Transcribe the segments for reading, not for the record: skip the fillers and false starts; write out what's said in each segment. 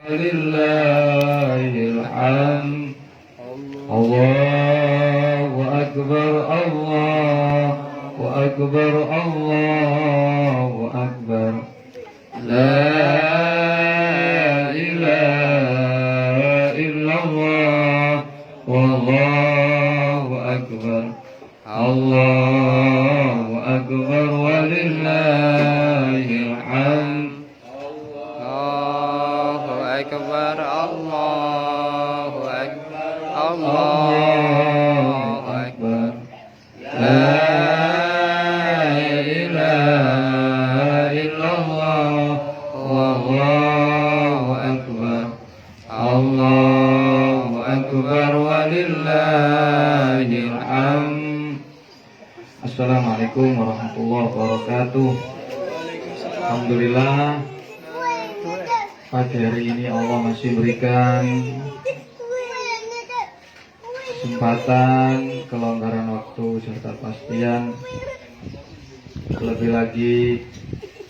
Lillahil hamd. Allahu akbar, Allahu akbar, Allahu akbar. La ilaha illallah, wallahu akbar. Allahu akbar walillahil hamd. Allahu akbar, Allahu akbar, Allahu akbar. La ilaha illallah, wallahu akbar. Allahu akbar walillahil hamd. Assalamualaikum warahmatullahi wabarakatuh. Alhamdulillah, pagi hari ini Allah masih berikan kesempatan, kelonggaran waktu serta kepastian. Lebih lagi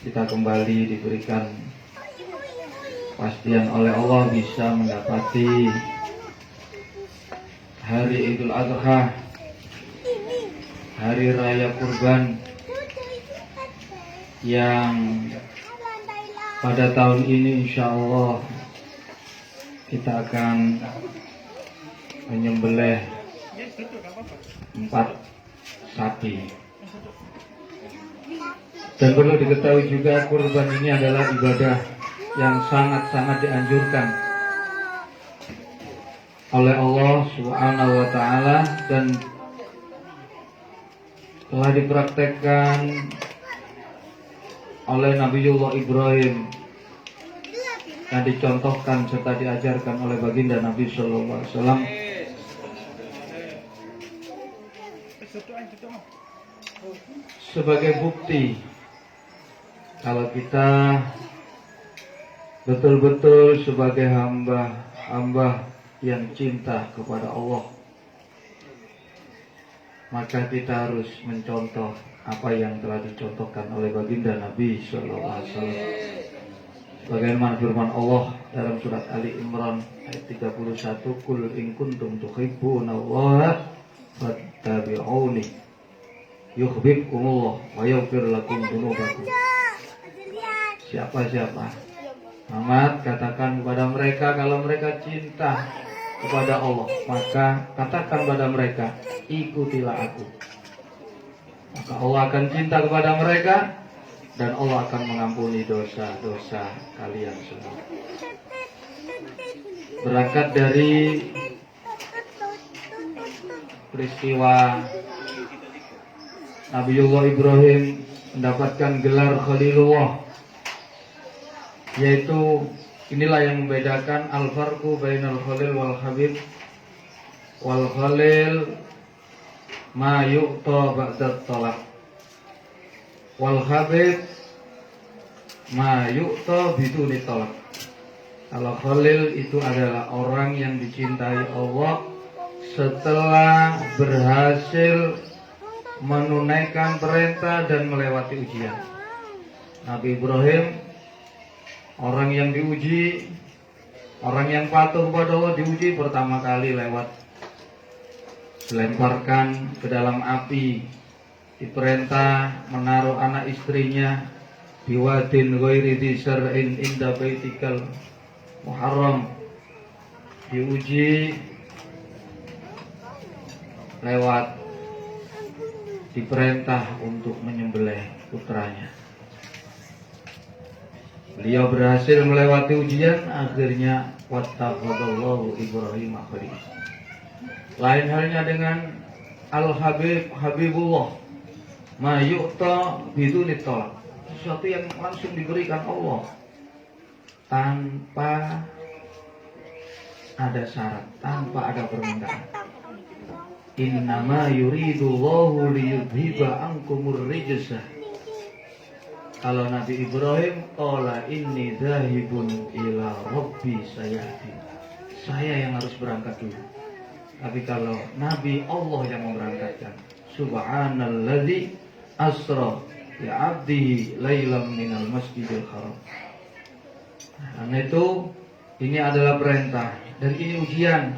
kita kembali diberikan kepastian oleh Allah bisa mendapati hari Idul Adha, hari raya kurban yang pada tahun ini insya Allah kita akan menyembelih 4 sapi. Dan perlu diketahui juga kurban ini adalah ibadah yang sangat-sangat dianjurkan oleh Allah Subhanahu wa Ta'ala dan telah dipraktekkan oleh Nabiullah Ibrahim dan dicontohkan serta diajarkan oleh baginda Nabi Sallallahu Alaihi Wasallam sebagai bukti kalau kita betul-betul sebagai hamba yang cinta kepada Allah, maka kita harus mencontoh apa yang telah dicontohkan oleh baginda Nabi Sallallahu Alaihi Wasallam. Bagaimana firman Allah dalam surat Ali Imran ayat 31, Qul in kuntum tuhibbunallaha fattabi'uni yuhibbukumullah wa yaghfir lakum dzunubakum. Siapa Muhammad, katakan kepada mereka kalau mereka cinta kepada Allah, maka katakan pada mereka, ikutilah aku. Maka Allah akan cinta kepada mereka dan Allah akan mengampuni dosa-dosa kalian semua. Berangkat dari peristiwa Nabiullah Ibrahim mendapatkan gelar Khalilullah, yaitu inilah yang membedakan al-farqu bainal khalil wal habib. Wal khalil ma yu'ta ba'da talaq, wal habib ma yu'ta biduni talaq. Kalau khalil itu adalah orang yang dicintai Allah setelah berhasil menunaikan perintah dan melewati ujian. Nabi Ibrahim orang yang diuji, orang yang patuh kepada Allah diuji pertama kali lewat dilemparkan ke dalam api, diperintah menaruh anak istrinya biwadin ghairi dzar'in inda baitikal muharram, diuji lewat diperintah untuk menyembelih putranya. Beliau berhasil melewati ujian, akhirnya wattakhadallahu Ibrahim khalil. Lain halnya dengan al-habib, habibullah, ma yu'ta biduni talaq, sesuatu yang langsung diberikan Allah tanpa ada syarat, tanpa ada permintaan. Innama yuridullahu liyudhiba ankumur rijsa. Kalau Nabi Ibrahim, qala inni dzahibun ila rabbi sayahdi, saya yang harus berangkat dulu. Tapi kalau Nabi, Allah yang memberangkatkan. Subhanalladzi asra ya abdihi lailam minal masjidil haram. Karena itu Ini adalah perintah dan ini ujian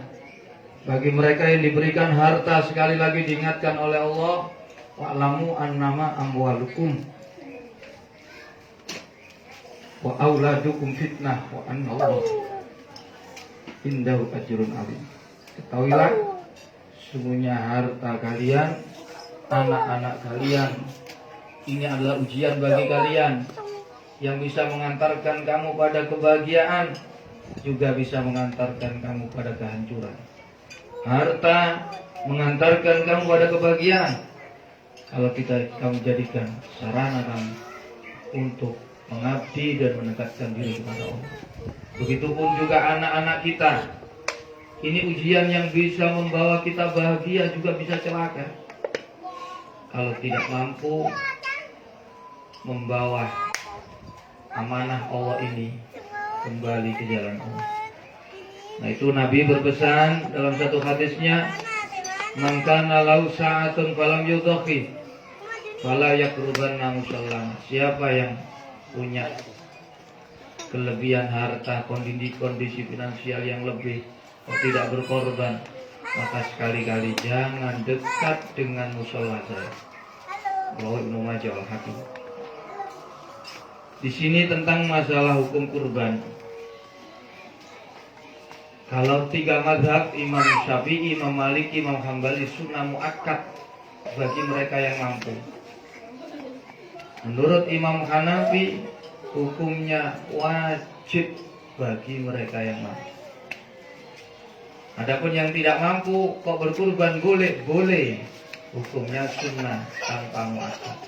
bagi mereka yang diberikan harta. Sekali lagi diingatkan oleh Allah, wa'lamu annama amwalukum wa auladukum fitnah wa annallaha indahu ajrun alim. Ketahuilah, sesungguhnya harta kalian, anak-anak kalian, ini adalah ujian bagi kalian yang bisa mengantarkan kamu pada kebahagiaan, juga bisa mengantarkan kamu pada kehancuran. Harta mengantarkan kamu pada kebahagiaan kalau kamu jadikan sarana kamu untuk mengabdi dan mendekatkan diri kepada Allah. Begitupun juga anak-anak kita. Ini ujian yang bisa membawa kita bahagia, juga bisa celaka kalau tidak mampu membawa amanah Allah ini kembali ke jalan Allah. Nah, itu Nabi berpesan dalam satu hadisnya, man kana lahu sa'atun falam yudhi fala yaqrubanna musallana. Siapa yang punya kelebihan harta, kondisi finansial yang lebih, kok tidak berkorban, maka sekali-kali jangan dekat dengan musola saya. Rawahu Ibnu Majah al-Hakim. Di sini tentang masalah hukum kurban. Kalau 3 mazhab, Imam Syafi'i, Imam Maliki, Imam Hambali, sunnah muakkad bagi mereka yang mampu. Menurut Imam Hanafi, hukumnya wajib bagi mereka yang mampu. Adapun yang tidak mampu kok berkurban boleh, hukumnya sunnah tanpa muakkad.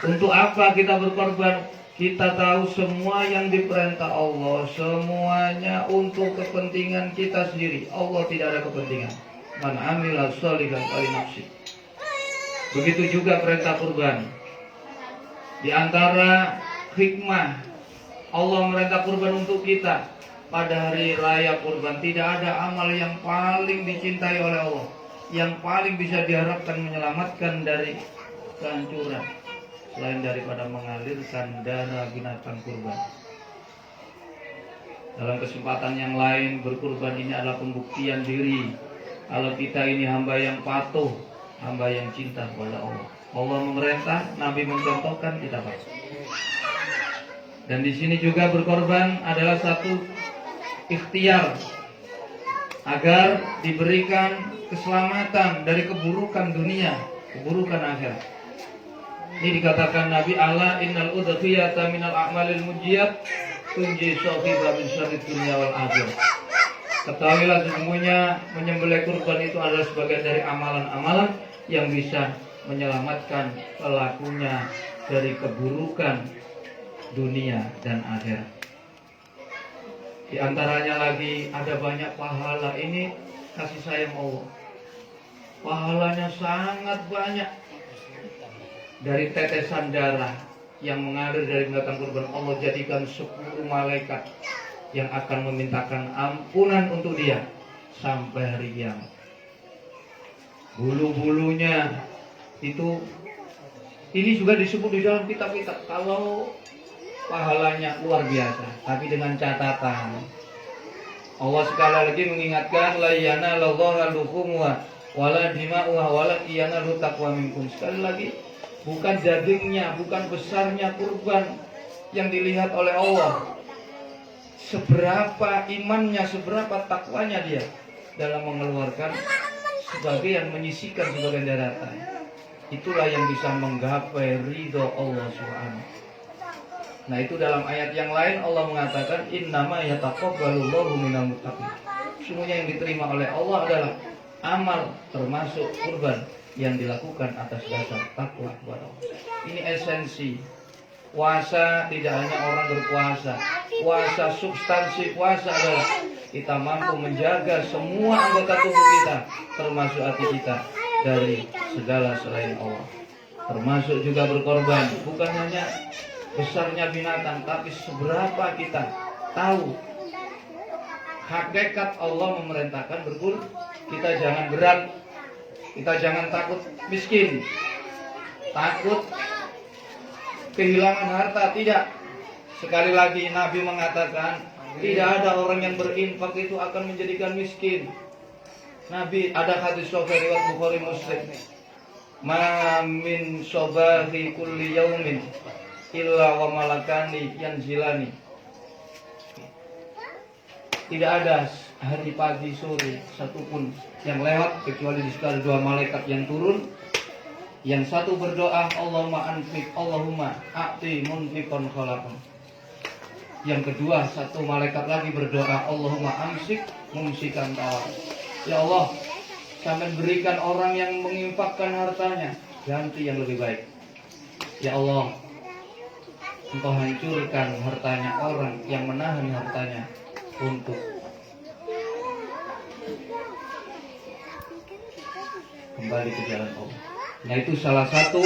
Untuk apa kita berkorban? Kita tahu semua yang diperintah Allah, semuanya untuk kepentingan kita sendiri. Allah tidak ada kepentingan. Man amila sholihan falinafsi. Begitu juga perintah kurban. Di antara hikmah Allah merintah kurban untuk kita pada hari raya kurban, tidak ada amal yang paling dicintai oleh Allah, yang paling bisa diharapkan menyelamatkan dari kehancuran selain daripada mengalirkan dana binatang kurban. Dalam kesempatan yang lain, berkurban ini adalah pembuktian diri kalau kita ini hamba yang patuh, hamba yang cinta kepada Allah. Allah memerintah, Nabi mencontohkan, kita patuh. Dan di sini juga berkorban adalah satu ikhtiar agar diberikan keselamatan dari keburukan dunia, keburukan akhirat. Ini dikatakan Nabi, Allah innal udhiyata minal a'malil mujiyat tunji sohiba min syarrid dunya wal akhirah. Ketahuilah, sesungguhnya menyembelih kurban itu adalah sebagian dari amalan-amalan yang bisa menyelamatkan pelakunya dari keburukan dunia dan akhirat. Di antaranya lagi ada banyak pahala. Ini kasih sayang Allah. Pahalanya sangat banyak. Dari tetesan darah yang mengalir dari binatang kurban, Allah jadikan 10 malaikat yang akan memintakan ampunan untuk dia sampai hari kiamat. Bulu-bulunya itu, ini juga disebut di dalam kitab-kitab kalau pahalanya luar biasa, tapi dengan catatan Allah sekali lagi mengingatkan, la yanalallahu luhumuha wala dima'uha walakin yanalu taqwa minkum. Sekali lagi, bukan dagingnya, bukan besarnya kurban yang dilihat oleh Allah, seberapa imannya, seberapa takwanya dia dalam mengeluarkan sebagian, menyisikan sebagian daratan. Itulah yang bisa menggapai ridho Allah Subhanahu. Nah, itu dalam ayat yang lain Allah mengatakan, innama yataqabbalullahu minal muttaqin. Semuanya yang diterima oleh Allah adalah amal, termasuk kurban yang dilakukan atas dasar takwa kepada Allah. Ini esensi. Puasa tidak hanya orang berpuasa. Puasa, substansi puasa adalah kita mampu menjaga semua anggota tubuh kita, termasuk hati kita, dari segala selain Allah. Termasuk juga berkorban. Bukan hanya besarnya binatang, tapi seberapa kita tahu hakikat Allah memerintahkan berkurban. Kita jangan berat. Kita jangan takut miskin, takut kehilangan harta, tidak. Sekali lagi Nabi mengatakan, Tidak ada orang yang berinfak itu akan menjadikan miskin. Nabi, ada hadis sahih riwayat Bukhari Muslim. Ma min sobahi kulli yaumin illa wa malakani yanzilani. Tidak ada hari pagi sore satupun yang lewat kecuali di situ ada 2 malaikat yang turun. Yang satu berdoa, Allahumma anfik, Allahumma a'ti munfikon khalaqan. Yang kedua, satu malaikat lagi berdoa, Allahumma amsik mumsikan tawar. Ya Allah, sampai berikan orang yang menginfakkan hartanya ganti yang lebih baik. Ya Allah, Engkau hancurkan hartanya orang yang menahan hartanya untuk kembali ke jalan Allah. Nah, itu salah satu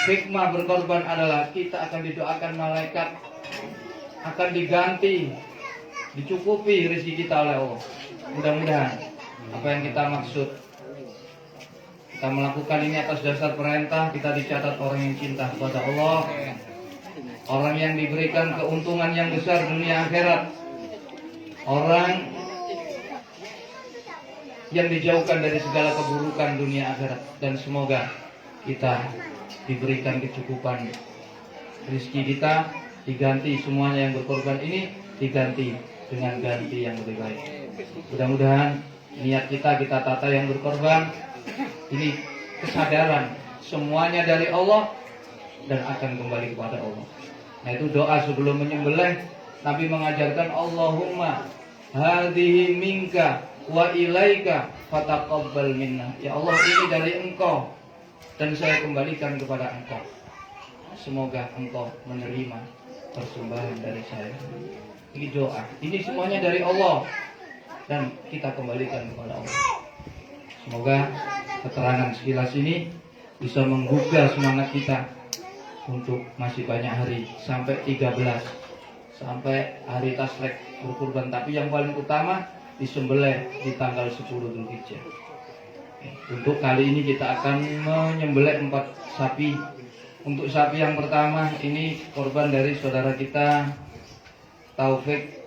hikmah berkorban adalah kita akan didoakan malaikat, akan diganti, dicukupi rezeki kita oleh Allah. Mudah-mudahan apa yang kita maksud, kita melakukan ini atas dasar perintah, kita dicatat orang yang cinta kepada Allah, orang yang diberikan keuntungan yang besar dunia akhirat, orang yang dijauhkan dari segala keburukan dunia akhirat. Dan semoga kita diberikan kecukupan rezeki kita, diganti semuanya yang berkorban ini diganti dengan ganti yang lebih baik. Mudah-mudahan niat kita tata yang berkorban ini kesadaran semuanya dari Allah dan akan kembali kepada Allah. Nah, itu doa sebelum menyembelih. Nabi mengajarkan, Allahumma hadhihi minka wa ilaika fataqabbal minna. Ya Allah, ini dari Engkau dan saya kembalikan kepada Engkau. Semoga Engkau menerima persembahan dari saya. Ini doa. Ini semuanya dari Allah dan kita kembalikan kepada Allah. Semoga keterangan sekilas ini bisa menggugah semangat kita untuk masih banyak hari sampai 13, sampai hari Tasrek berkurban. Tapi yang paling utama disembelih di tanggal 10 Dzulhijjah. Untuk kali ini kita akan menyembelih 4 sapi. Untuk sapi yang pertama ini korban dari saudara kita Taufik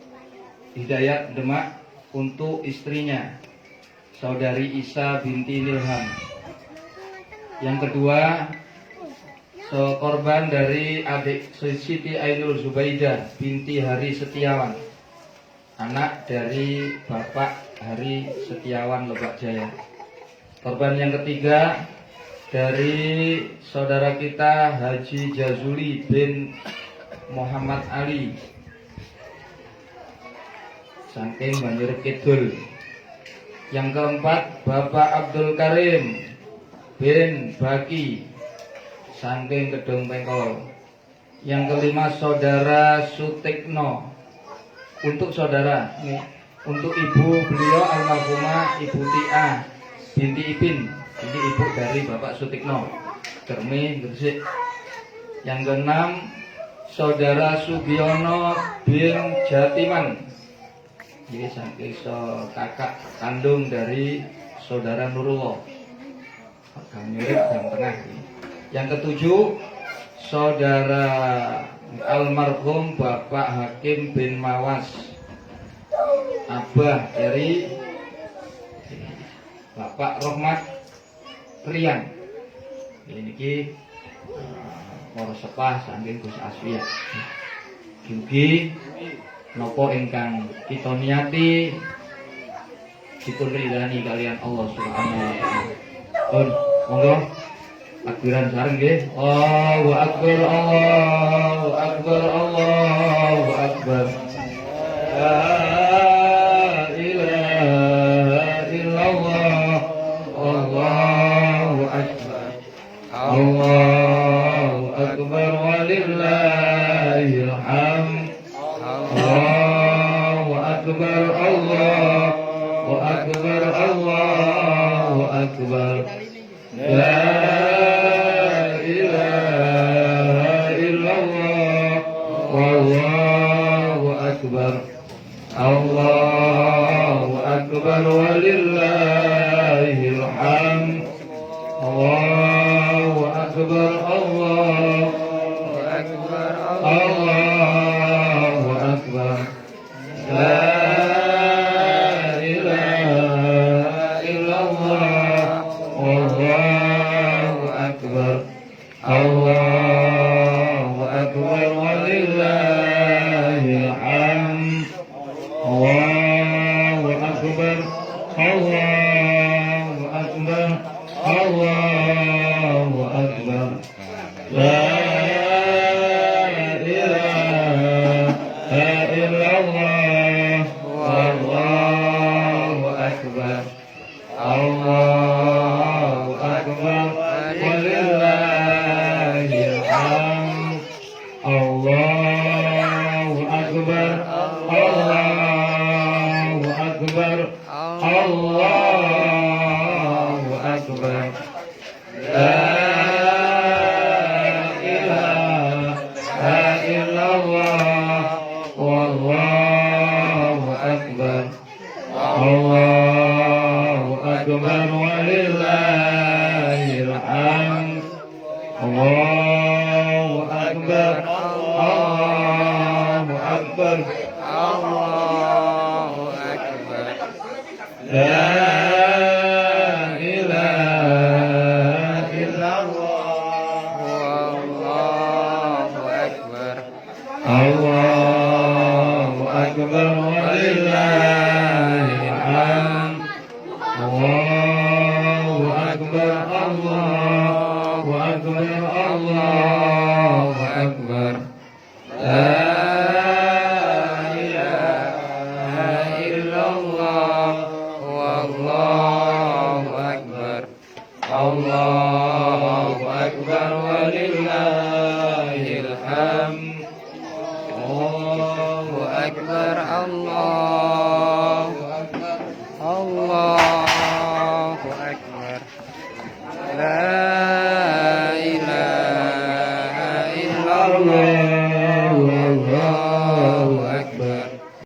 Hidayat Demak untuk istrinya saudari Isa binti Nilham. Yang kedua korban dari adik Siti Ainul Zubaidah binti Hari Setiawan, anak dari Bapak Hari Setiawan Lebak Jaya. Korban yang ketiga dari saudara kita Haji Jazuli bin Muhammad Ali saking Banjur Kidul. Yang keempat Bapak Abdul Karim bin Baki saking Kedung Pengkol. Yang kelima saudara Sutikno. Untuk saudara nih, untuk ibu beliau almarhumah Ibu Tia binti Ipin, ini ibu dari Bapak Sutikno, Kermi, Gresik. Yang keenam saudara Sugiono bin Jatiman, jadi saking kakak kandung dari saudara Nurullah, mirip yang tengah. Yang ketujuh saudara almarhum Bapak Hakim bin Mawas, abah dari Bapak Rohmat Rian. Ini ki para sepah saking Gus Aswi. Mugi napa ingkang kita niati dipun ridani kalian Allah Subhanahu wa taala. Monggo takbiran sareng nggih. Allahu akbar, Allahu akbar, Allahu akbar. La ilaha illallah, Allahu akbar. Allahu akbar walillahil hamd. Allahu akbar, Allahu akbar, Allahu akbar. La ilaha illallah, wallahu akbar. Allahu akbar walillahil hamd. Allahu akbar, Allahu akbar, Allahu akbar. أكبر الله أكبر لا إله إلا الله والله أكبر الله أكبر ولله الحمد الله أكبر الله أكبر الله أكبر لا إله إلا الله والله أكبر الله أكبر ولله الحمد الله أكبر الله أكبر الله أكبر لا إله إلا الله والله أكبر الله أكبر